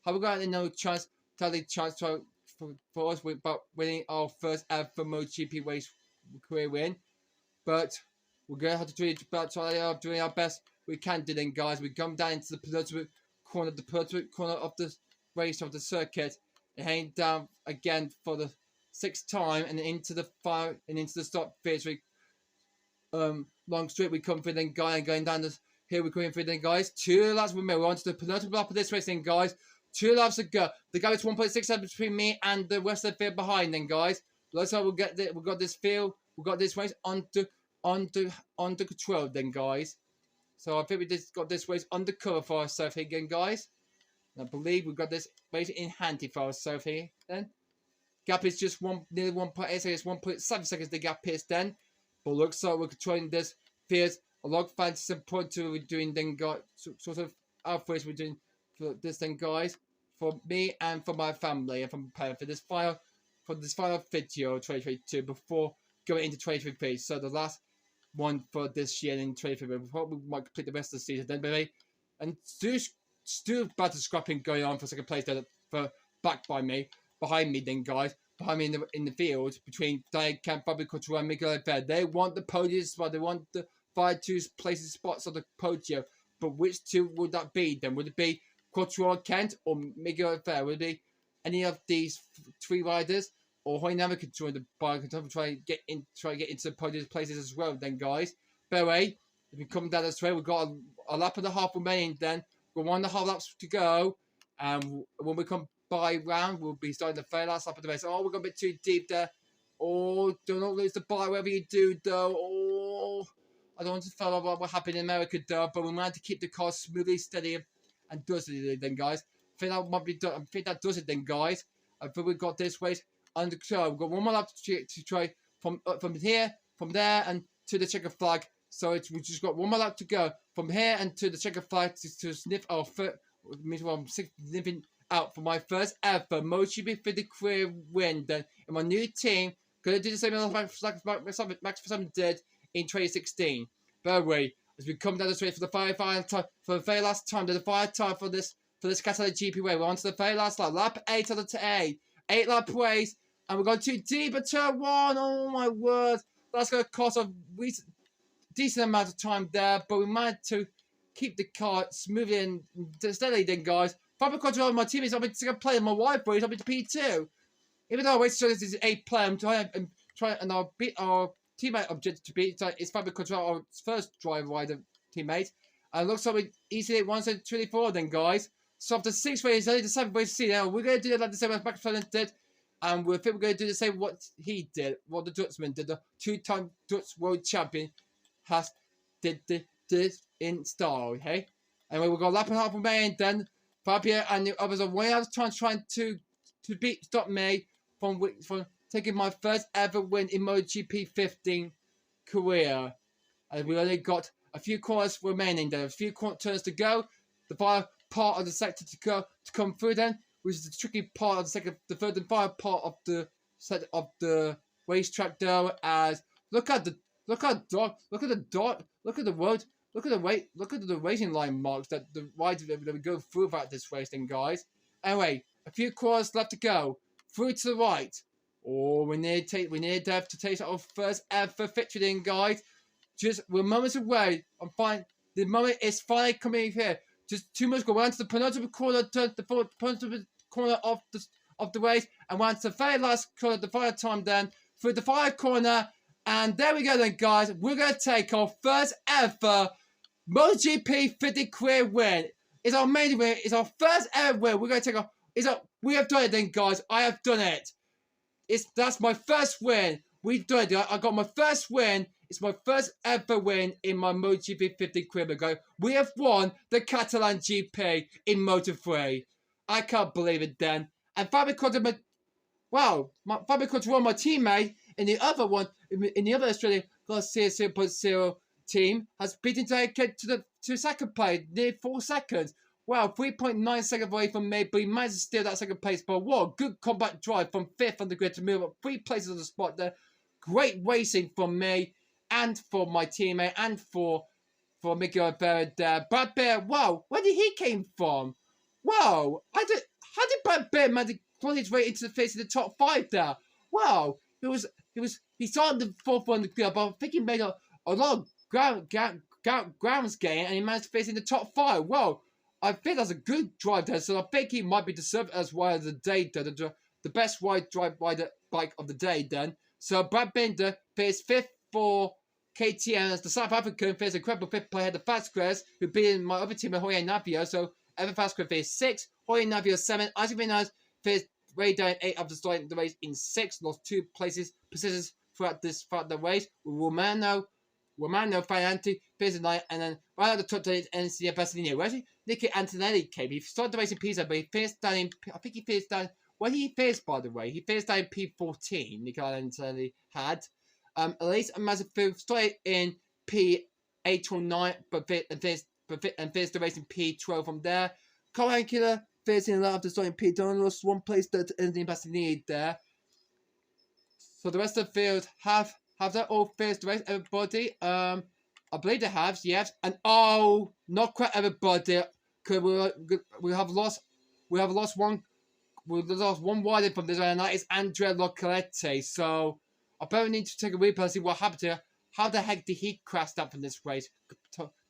Have we got no chance? Totally chance for us about winning our first ever MotoGP race career win? But we're going to have to try doing our best we can do then, guys. We come down into the penultimate corner of the race of the circuit, and heading down again for the 6th time, and into the fire and into the stop victory. Long straight we come through then, guys, and going down the here we're going through then, guys. 2 laps remaining. We're on to the penultimate lap of this race then, guys. 2 laps to go. The gap is 1.6 between me and the rest of the field behind then, guys. Looks like we've got this field. We've got this race under control then, guys. So I think we just got this race under cover for ourselves here again, guys. And I believe we've got this race in handy for ourselves here then. Gap is just nearly 1.8 seconds, 1.7 seconds the gap is then. But looks like we're controlling this field. A lot of fancy support to we're doing then, guys. Sort of our race we're doing for this thing, guys. For me and for my family, and for preparing for this final video 2022 before going into 2023. So the last one for this year in 2023. We probably might complete the rest of the season then, baby. And still battle scrapping going on for second place there, behind me then, guys. Behind me in the field between Diane Camp, Fabio Cottrell, and Miguel Fair. They want the podium spot. They want the 5-2 places spots on the podium. But which 2 would that be then? Would it be Cottrell Kent or Miguel Fair? Would it be any of these 3 riders? Or Hoynama could join the bike and try to get into the podium places as well then, guys. But anyway, if we come down this way, we've got a lap and a half remaining then. We've got 1.5 laps to go. And when we come by round, we'll be starting the third last lap of the race. Oh, we're going a bit too deep there. Oh, do not lose the bike, whatever you do, though. Oh, I don't want to follow what happened in America, though. But we managed to keep the car smoothly, steady, and does it then, guys. I think that might be done. I think that does it then, guys. I think we've got this race under control. We've got 1 more lap to try from here, from there, and to the checker flag. So we just got 1 more lap to go from here and to the checker flag to sniff our foot. I'm sniffing out for my first ever MotoGP 50 career win. Then in my new team, gonna do the same as Max Verstappen did in 2016. By the way, as we come down the straight for the final time, for the very last time, the final time for this Catalan GP way. We're on to the very last lap, lap 8 of the 8 lap race, and we're going too deep at turn 1. Oh my word, that's going to cost a decent amount of time there, but we managed to keep the car smoothly and steadily then, guys. Fabio Quartararo, my teammates, I'll be to play my wife boys, I'll be to P2. Even though I wait to this is 8 player, I'm trying and I'll beat our teammate objective to beat. It's Fabio Quartararo, our first driver rider teammate. And it looks like we easily 124 then, guys. So after 6 races, only the 7th race to see now. We're going to do it like the same as Max Verstappen did. And we think we're going to do the same what he did, what the Dutchman did. The 2-time Dutch world champion did this in style, okay? Anyway, we've got a lap and a half remaining then. Fabio and the others are way out of time trying to stop me from taking my first ever win in MotoGP 15 career. And we only got a few corners remaining there, a few turns to go. The final part of the sector to come through then, which is the tricky part of the third and final part of the set of the racetrack though. As look at the road. Look at the racing line marks that the riders that we go through about this race then, guys. Anyway, a few corners left to go. Through to the right. Oh, we need to taste our first ever victory then, guys. We're moments away. The moment is finally coming here. Just 2 minutes go round to the penultimate corner, the penultimate corner of the race, and round to the very last corner, the final time then, through the final corner. And there we go then, guys. We're going to take our first ever MotoGP 50 career win. It's our main win. It's our first ever win. We're going to take we have done it then, guys. I have done it. That's my first win. We've done it. I got my first win. It's my first ever win in my MotoGP 50 career, guys. We have won the Catalan GP in Moto 3. I can't believe it then. And Fabio Quartararo, Fabio Quartararo, my teammate, in the other one, in the other Australian Class 0.0 team, has beaten to second place, near 4 seconds. Wow, 3.9 seconds away from me, but he managed to steal that second place. But what a good combat drive from 5th on the grid to move up 3 places on the spot there. Great racing from me and for my teammate and for Miguel Oliveira there. Brad Bear, wow, where did he came from? Wow, how did Brad Bear manage to claw his way into the face of the top 5 there? Wow, he started the 4th on the grid, but I think he made a lot of grounds gain and he managed to face in the top 5. Wow, I think that's a good drive there, so I think he might be deserved as rider of the day, the best rider bike of the day then. So Brad Binder finished 5th for KTM as the South African, finished a incredible 5th player ahead of Vasquez, who beat my other team, Jorge Navia. So Evan Vasquez finished 6th, Jorge Navia 7th, Isaac Vinales finished way down 8 after starting the race in 6th, lost 2 positions throughout the race. Romano Fayanti finished in 9th, and then right at the top 10 is NCA Basilino. Where's Nicky Antonelli came? He started the race in Pisa, but he finished down in, I think he finished down, well, he finished, by the way. He finished down in P14, Nicky Antonelli had. Elise Mazafu started in P8 or 9, but finished the race in P12 from there. Colin Killer finished in 11 after starting P10, lost 1 place to Anthony Basilini there. So the rest of the field have they all finished the race, everybody? I believe they have, yes. And oh, not quite everybody, because we have lost one rider from this round, and that is Andrea Localetti. So I probably need to take a replay and see what happened to her. How the heck did he crash out from this race?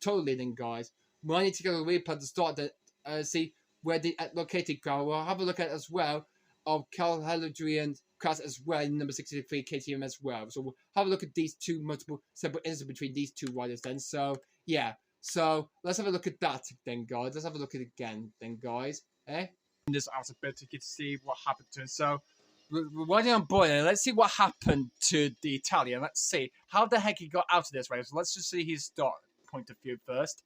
Totally then, guys. We might need to get a replay to start to see where the Localetti crowd. We'll have a look at it as well of Cal Hadrian's crash as well in number 63 KTM as well. So we'll have a look at these two multiple separate incidents between these two riders then. So yeah. So let's have a look at that then, guys. Let's have a look at it again then, guys. This out a bit to see what happened to him. So we're riding on board and let's see what happened to the Italian. Let's see how the heck he got out of this race. So let's just see his start point of view first.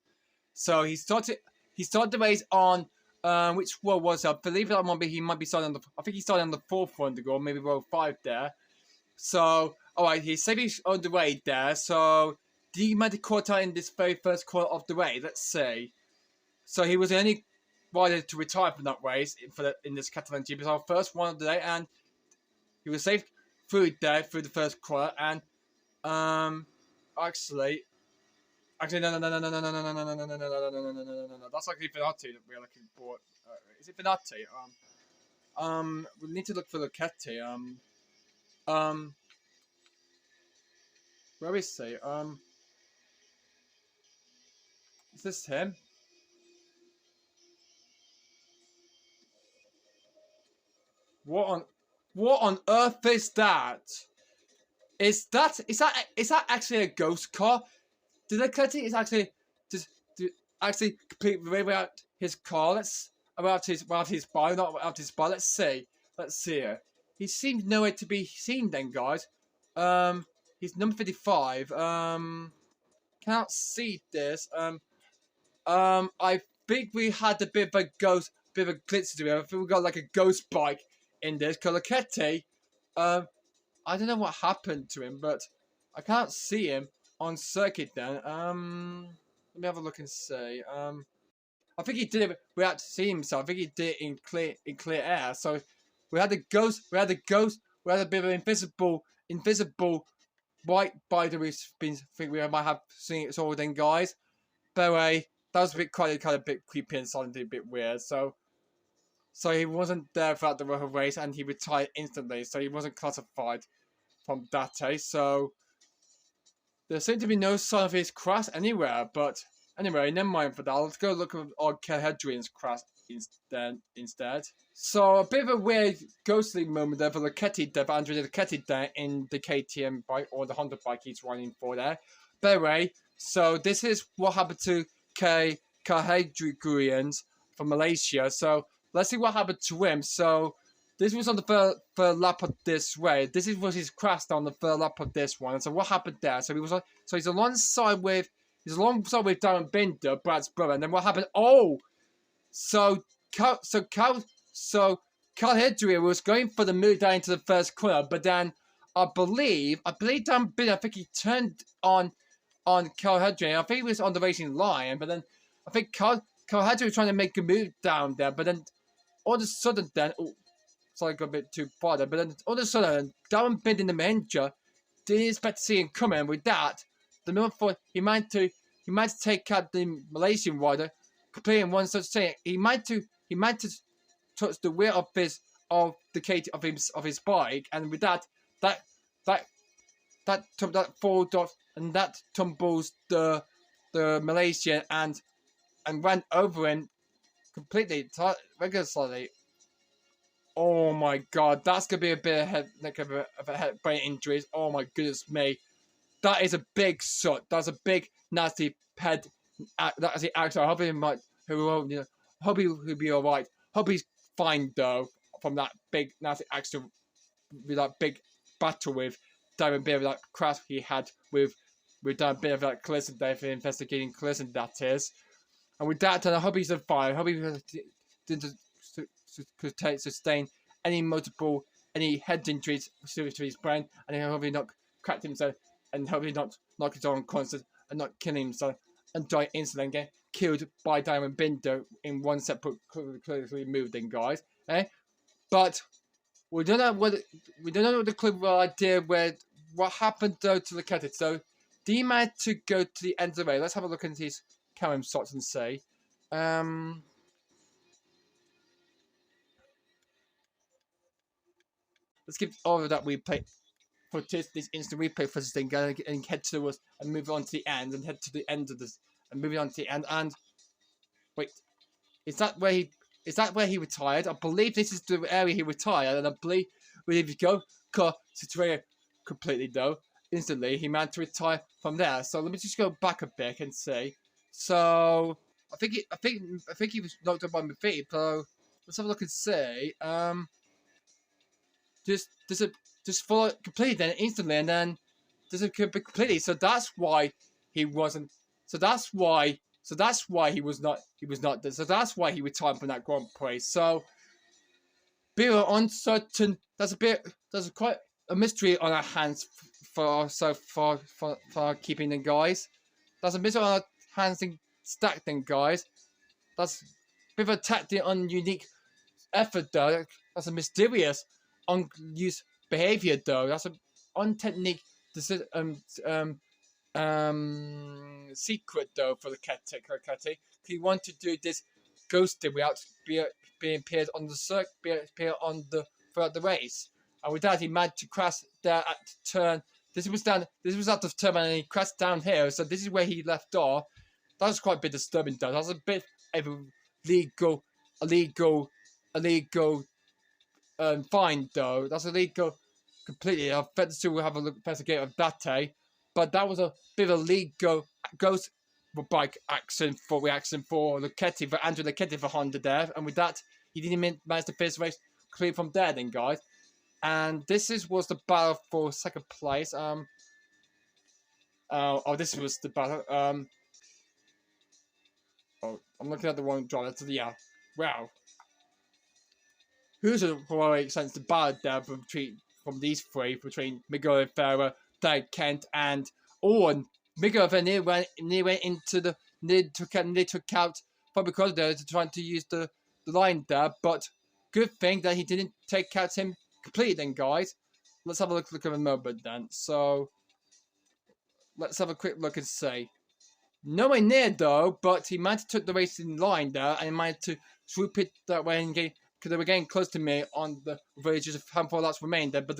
So he started the race on which row was I believe it might be he might be starting on the, I think he started on the 4th one to go, maybe row 5 there. So alright, he's safely on the way there. So he made the quarter in this very first corner of the race. Let's see. So he was the only rider to retire from that race in this Catalan GP. It's our first one of the day, and he was safe through the first corner. And actually, Actually, no. That's actually Finati that we're looking for. Is it Finati? We need to look for Luchetti. Where is he? Is this him? What on earth is that? Is that actually a ghost car? Did Luchetti is actually just actually completely without his car? Without his bike, not without his bike. Let's see here. He seems nowhere to be seen then, guys. He's number 55. Can't see this. I think we had a bit of a glitch to it. I think we got like a ghost bike in this. Luchetti, I don't know what happened to him, but I can't see him on circuit then. Let me have a look and see. I think he did it without seeing himself. I think he did it in clear air. So we had a ghost. We had a bit of an invisible white bike that we think we might have seen it all then, guys. But anyway, that was a bit kind of a bit creepy and sounded a bit weird. So he wasn't there throughout the whole race, and he retired instantly. So he wasn't classified from that day. So there seemed to be no sign of his crash anywhere. But anyway, never mind for that. Let's go look at Hadrian's crash instead. So a bit of a weird ghostly moment there for Luchetti there, for Andrea Luchetti there in the KTM bike or the Honda bike he's running for there. But anyway, so this is what happened to Hadrian from Malaysia. So let's see what happened to him. So this was on the third lap of this way. This is what he's crashed on the third lap of this one. So what happened there? So he's alongside with Darren Binder, Brad's brother. And then what happened? Oh, so Carl Hadrian was going for the move down into the first corner, but then I believe Darren Binder, I think he turned on Carl Hadrian. I think he was on the racing line, but then I think Carl Hadrian was trying to make a move down there, but then all of a sudden then, sorry, I got a bit too far there, but then all of a sudden, Darren Binder in the manager didn't expect to see him coming. With that, the moment for he might take out the Malaysian rider completely in one such thing. He might touch the wheel of his bike, and with that falls off, and that tumbles the Malaysian and ran over him completely regularly. Oh my god, that's gonna be a bit of a head brain injuries. Oh my goodness me, that is a big shot. That's a big nasty head. That's the actor. I hope he might. Hope he'll be alright. Hope he's fine though from that big nasty accident, with that big battle with Darren Binder, that crash he had with Darren Binder, that collision there for investigating collision that is. And with that, I hope he's fine. I hope he could sustain any head injuries to his brain, and I hope he not cracked himself, and hope he not knock his own concert and not kill himself and die instantly and get killed by Darren Binder in one separate clearly moved then, guys. But we don't know the clear idea what happened though to Luchetti. So he managed to go to the end of the race. Let's have a look into his camera shots and see. Let's give all of that replay for this instant replay for this thing and head towards and move on to the end and head to the end of this and moving on to the end. And wait, is that where he retired? I believe this is the area he retired, and I believe if you go to completely though, instantly he managed to retire from there. So let me just go back a bit and see. So I think he was knocked up by my feet. So let's have a look and see. Just follow it completely then instantly, and then completely. So that's why he wasn't. So that's why he was not. So that's why he retired from that Grand Prix. So bit of uncertain. There's quite a mystery on our hands for keeping them, guys. There's a mystery on our hands and stacked them, guys. That's a bit of a tactic on unique effort though. That's a mysterious unused behavior though. That's an untechnique secret though for the Ketty. He wanted to do this ghosting without being appeared on the throughout the race. And with that, he managed to crash there at the turn. This was at the turn and he crashed down here. So this is where he left off. That was quite a bit disturbing though. That was a bit of a illegal fine though. That's illegal completely. I've bet to have a look investigate of that day. But that was a bit of a legal ghost bike reaction for Lucchetti, for Andrew Lucchetti for Honda there. And with that, he didn't manage to finish the race clear from there then, guys. And this was the battle for second place. This was the battle. I'm looking at the wrong driver. So yeah, wow. Who's a heroic sense the battle there from these three between Miguel Oliveira, Dave Kent, and Owen. Miguel Oliveira went into the took out Fabio Quartararo to try to use the line there, but good thing that he didn't take out him completely then, guys. Let's have a look at a moment then. So let's have a quick look and see. Nowhere near though, but he managed to took the race in line there and he managed to swoop it that way and get, because they were getting close to me on the just a handful of laps remained there, but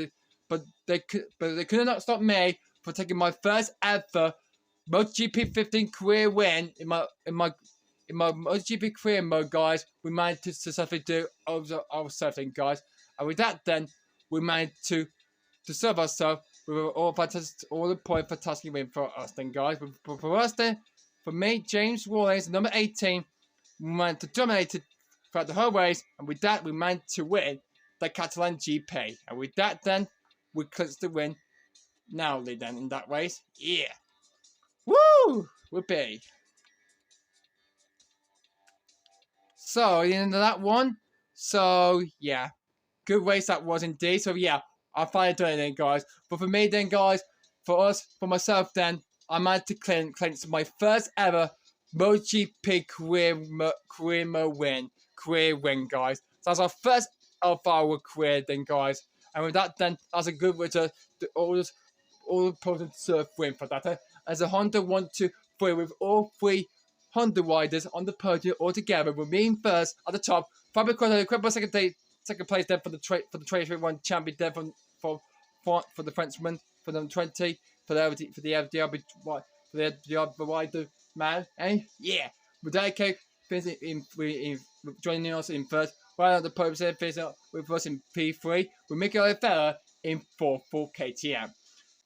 they could not stop me from taking my first ever MotoGP 15 career win in my MotoGP career mode, guys. We managed to successfully do our surfing, guys, and with that, then we managed to serve ourselves with all the point fantastic win for us, then, guys. But for us, then, for me, James Rawlings, number 18, we managed to dominate it throughout the whole race, and with that, we managed to win the Catalan GP, and with that, then, we clinched the win. Narrowly, then, in that race, yeah. Woo! Whoopee. So, the end of that one. So, yeah. Good race that was indeed. So, yeah. I finally done it then, guys. But for me, then, guys, for myself, then, I managed to clinch my first ever MotoGP career win, guys. So, that's our first of our career, then, guys. And with that, then, that's a good way to all the important surf win for that. As a Honda 1, 2, 3 with all three Honda riders on the podium all together, with me in first at the top. Fabio Quartararo second place there for the 2021 champion there for the Frenchman for the 20 for the rider man. And yeah, Moto finishing joining us in first. Right at the podium, finishing with us in P3 with Miguel Oliveira in 4th for KTM.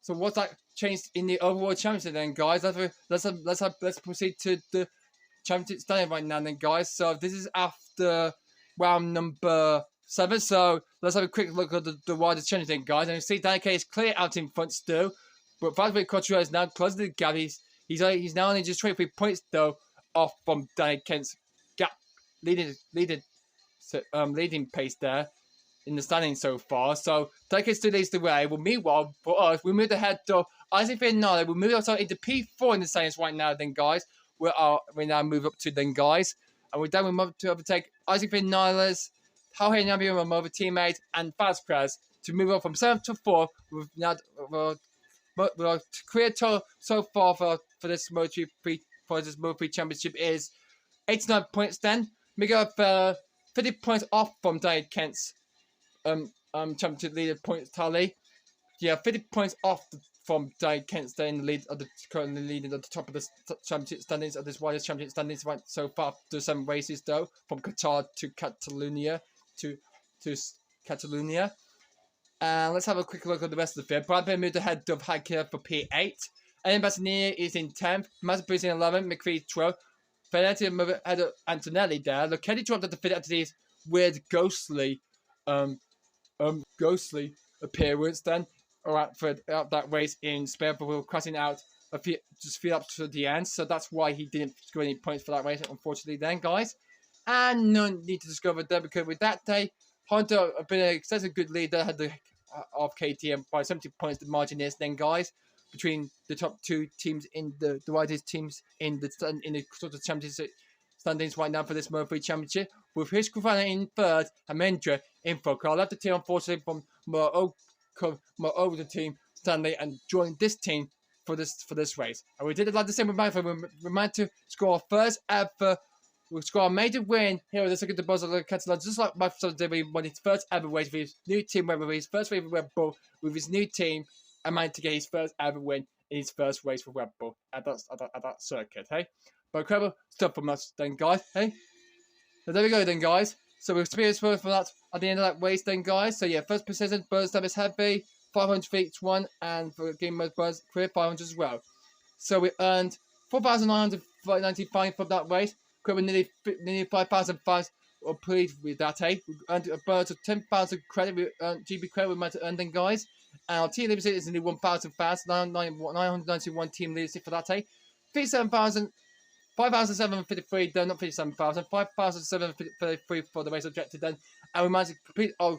So what's that changed in the overall championship then, guys? Let's proceed to the championship standing right now then, guys. So this is after round number 7. So let's have a quick look at the riders championship then, guys. And you see Danny K is clear out in front still, but Fabio Quartararo is now closing the gap. He's now only just 23 points though off from Danny Kent's gap leading pace there in the standings so far. So Danny Kent still leads the way. Well, meanwhile, for us, we moved ahead to Isaac Vinales. We moved also into P4 in the standings right now then, guys. We now move up to then, guys. And with that, we move to overtake Isaac Vinales, Jorge Navia, my other teammate, and Vasquez to move up from 7th to 4th. With now our career total so far for this MotoGP championship is 89 points. Then Miguel 50 points off from Danny Kent's championship leader points tally. Yeah, 50 points off from Danny Kent's there in the lead, currently leading at the top of the championship standings of this widest championship standings right so far through 7 races though, from Qatar to Catalonia to Catalonia. And let's have a quick look at the rest of the field. Brad Pitt moved ahead of Hakkinen for P8. Ellen Bassini is in 10th. Mazepin in 11th. McPhee 12th. Fernandez moved ahead of Antonelli there. Lucchetti dropped at the finish after this weird ghostly appearance then. Alright, for that race in Spain, but we were crossing out a few up to the end, so that's why he didn't score any points for that race, unfortunately, then, guys. And no need to discover there, because with that day, Honda have been an excessive good leader, had the of KTM by 70 points. The margin is then, guys, between the top 2 teams in the widest teams in the sort of championship standings right now for this Moto3 championship, with Husqvarna in 3rd and Mendra in 4th. I left the team, unfortunately, from my older team, Stanley, and joined this team for this race. And we did it like the same with Manfred. We managed to score our first ever. We score a major win here at the second deposit of Catalan, just like Manfred did. We won his first ever race with his new team, with his first race with Red Bull, with his new team, and managed to get his first ever win in his first race for Red Bull at that circuit. Hey, but incredible stuff from us, then, guys. Hey, so there we go, then, guys. So we experienced for that at the end of that race, then, guys. So yeah, first position, Burns time is heavy, 500 for each one, and for game mode Burns career 500 as well. So we earned 4,995 from that race. With nearly 5,000 fans or pleased with that, eh? We earned a bonus of 10,000 credit. We earned GB credit. We might have earned then, guys. And our team leadership is nearly 1,000 fans. 991 team leadership for that, eh? 5,753 done, not 57,000. 5,753 for the race objective then. And we managed to complete our.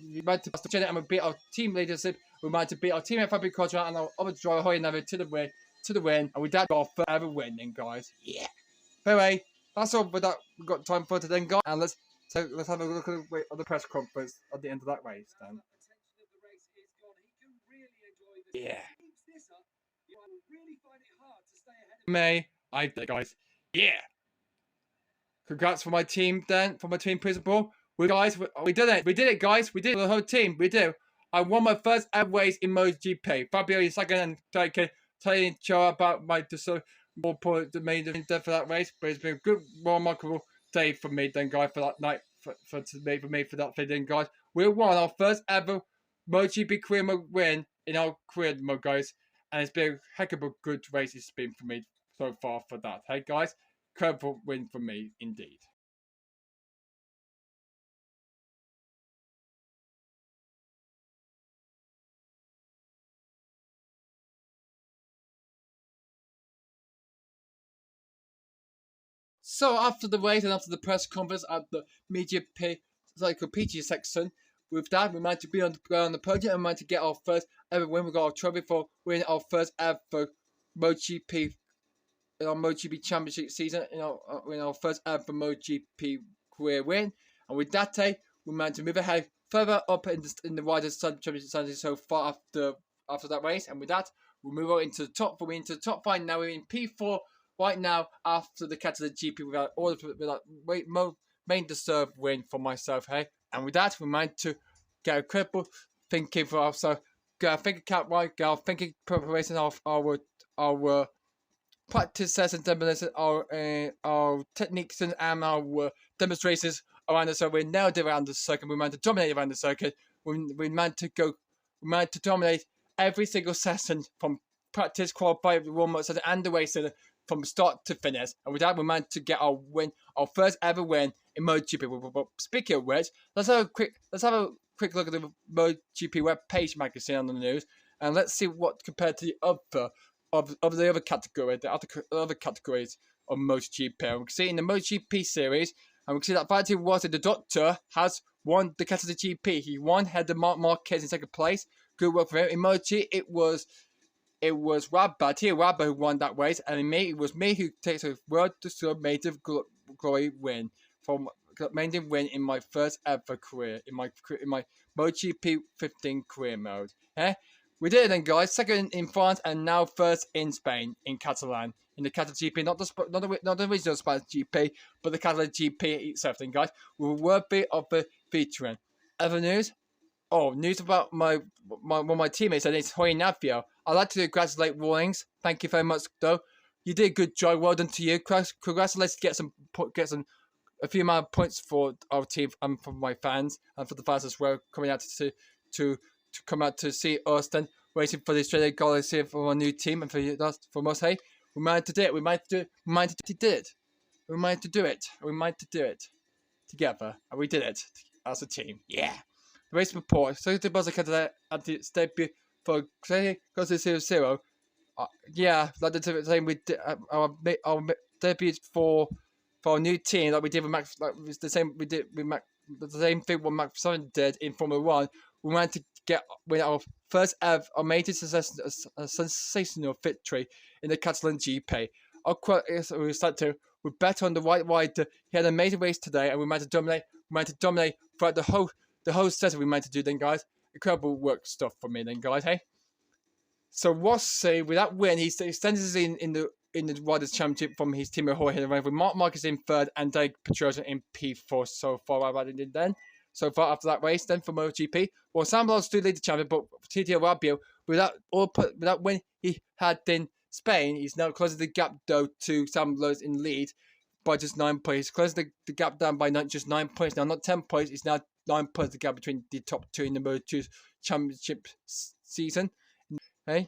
We managed to pass the agenda and we beat our team leadership. We managed to beat our team FIB contract and our other driver Hoy Never to the win. And we did our first ever win, then, guys. Yeah. Anyway, that's all that we've got time for today, guys. And let's have a look at the press conference at the end of that race, then. Yeah. May I did it, guys? Yeah. Congrats for my team, then, for my team principal. We did it. We did it, guys. We did it for the whole team. We did. I won my first ever race in MotoGP. Fabio second, and telling each other about my more point the main event for that race, but it's been a good, remarkable day for me, then, guys, for that night, for me for that video, guys. We won our first ever MotoGP career mode win in our career mode, guys, and it's been a heck of a good race it's been for me so far for that. Hey, guys, incredible win for me indeed. So after the race and after the press conference at the PG section, with that we managed to be on the podium and managed to get our first ever win. We got our trophy for winning our first ever MotoGP in our MotoGP Championship season. In our first ever MotoGP career win, and with that day we managed to move ahead further up in the Riders' Championship so far after that race, and with that we move on into the top. We're into the top 5 now. We're in P4. Right now, after the Catalan GP, without main deserved win for myself, hey? And with that, we managed to get a credible thinking for ourselves, get our thinking cap right, get our thinking preparation of our practice sessions, our techniques and our demonstrations around the circuit. We nailed it around the circuit. We managed to dominate around the circuit. We managed to dominate every single session from practice, qualify, warm-up session, and the race from start to finish, and with that we managed to get our first ever win in MotoGP. Speaking of which, let's have a quick look at the MotoGP web page you can see on the news, and let's see what compared to the other categories of MotoGP. And we can see in the MotoGP series, and we can see that Valentino Rossi, the Doctor, has won the Catalan GP. He won, had the Marquez in second place. Good work for him. In MotoGP, it was Rabba who won that race, and it was me who takes a World Tour Major Glory win in my first ever career in my MotoGP 15 career mode. Yeah, we did it then, guys. Second in France and now first in Spain in Catalan in the Catalan GP, not the original Spanish GP, but the Catalan GP itself. Then, guys, we were worthy of the featuring. Other news. Oh, news about one of my teammates, and it's Hoy Navio. I'd like to congratulate Rawlings. Thank you very much, though. You did a good job. Well done to you. Congratulations. Get a few amount of points for our team and for my fans and for the fans as well, coming out to come out to see us. Then waiting for the Australian Gold for our new team and for us. Hey, we managed to do it. We managed to do it together, and we did it as a team. Yeah. The race report. So the buzzer at its debut for goes to 0-0. Yeah, like the same we did our debut for our new team, like we did with Max. Like it was the same we did with Max. The same thing what Max Verstappen did in Formula 1. We wanted to win our first ever, our major sensational victory in the Catalan GP. Our quote is we start to. We're better on the right rider. He had an amazing race today, and we managed to dominate. We managed to dominate throughout the whole session. We managed to do then, guys. Incredible work stuff for me then, guys. Hey. So Rossi, with that win, he extends his in the Riders' Championship from his team at Jorge with Mark Marquez in third and Dave Pedrosa in P4 so far. I did then. So far after that race, then for MotoGP, well, Sam Lowe still lead the champion, but Tito Rabbio, with that win he had in Spain, he's now closing the gap though to Sam Lowe's in lead by just 9 points. Closing the gap down by just 9 points now, not 10 points. It's now 9 points the gap between the top two in the Moto2 Championship season. Hey,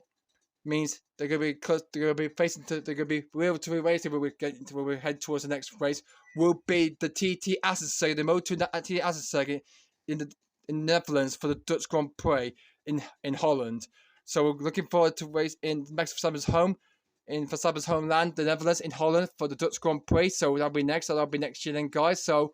means they're gonna be close. They're gonna be facing. They're gonna be real to be racing when we head towards the next race. Will be the TT Assen circuit, the Moto TT Assen circuit in the Netherlands for the Dutch Grand Prix in Holland. So we're looking forward to race in Max Verstappen's home, in Verstappen's homeland, the Netherlands in Holland for the Dutch Grand Prix. So that'll be next. So that'll be next year then, guys. So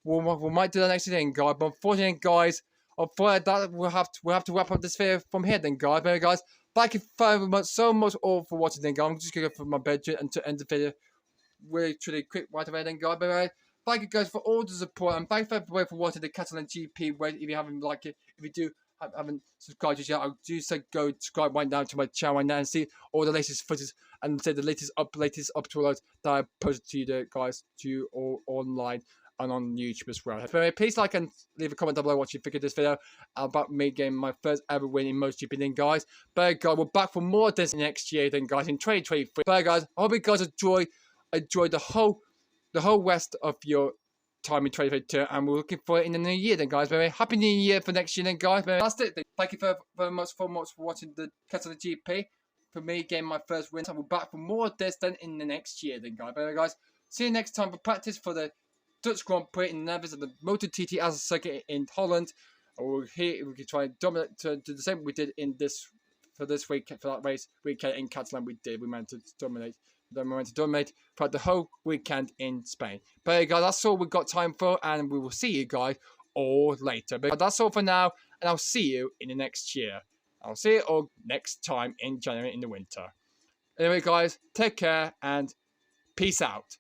we might do that next year then, guys. But unfortunately, guys, that we'll have to wrap up this video from here then, guys. But guys, thank you very much, so much all for watching then, guys. I'm just going to go from my bedroom and to end the video really truly quick right away then, guys. But thank you guys for all the support, and thank you everybody for watching the Catalan GP race. If you haven't liked it, if you haven't subscribed just yet, I do say go subscribe right now to my channel right now and see all the latest footage and say the latest uploads that I posted to you guys to all online and on YouTube as well. Anyway, please like and leave a comment down below what you think of this video about me getting my first ever win in MotoGP then, guys. But guys, we're back for more of this next year then, guys, in 2023. But guys, I hope you guys enjoy the whole rest of your time in 2022, and we're looking for it in the new year then, guys. Very happy new year for next year then, guys. That's it. Thank you very much for watching the Catalan GP. For me getting my first win, so we're back for more of this then in the next year then, guys. But guys, see you next time for practice for the Dutch Grand Prix in the Netherlands and the Moto TT Assen circuit in Holland. We can try and dominate to do the same we did in this week for that race weekend in Catalan. We managed to dominate. Then we went to dominate throughout the whole weekend in Spain. But guys, that's all we've got time for, and we will see you guys all later. But that's all for now, and I'll see you in the next year. I'll see you all next time in January in the winter. Anyway, guys, take care and peace out.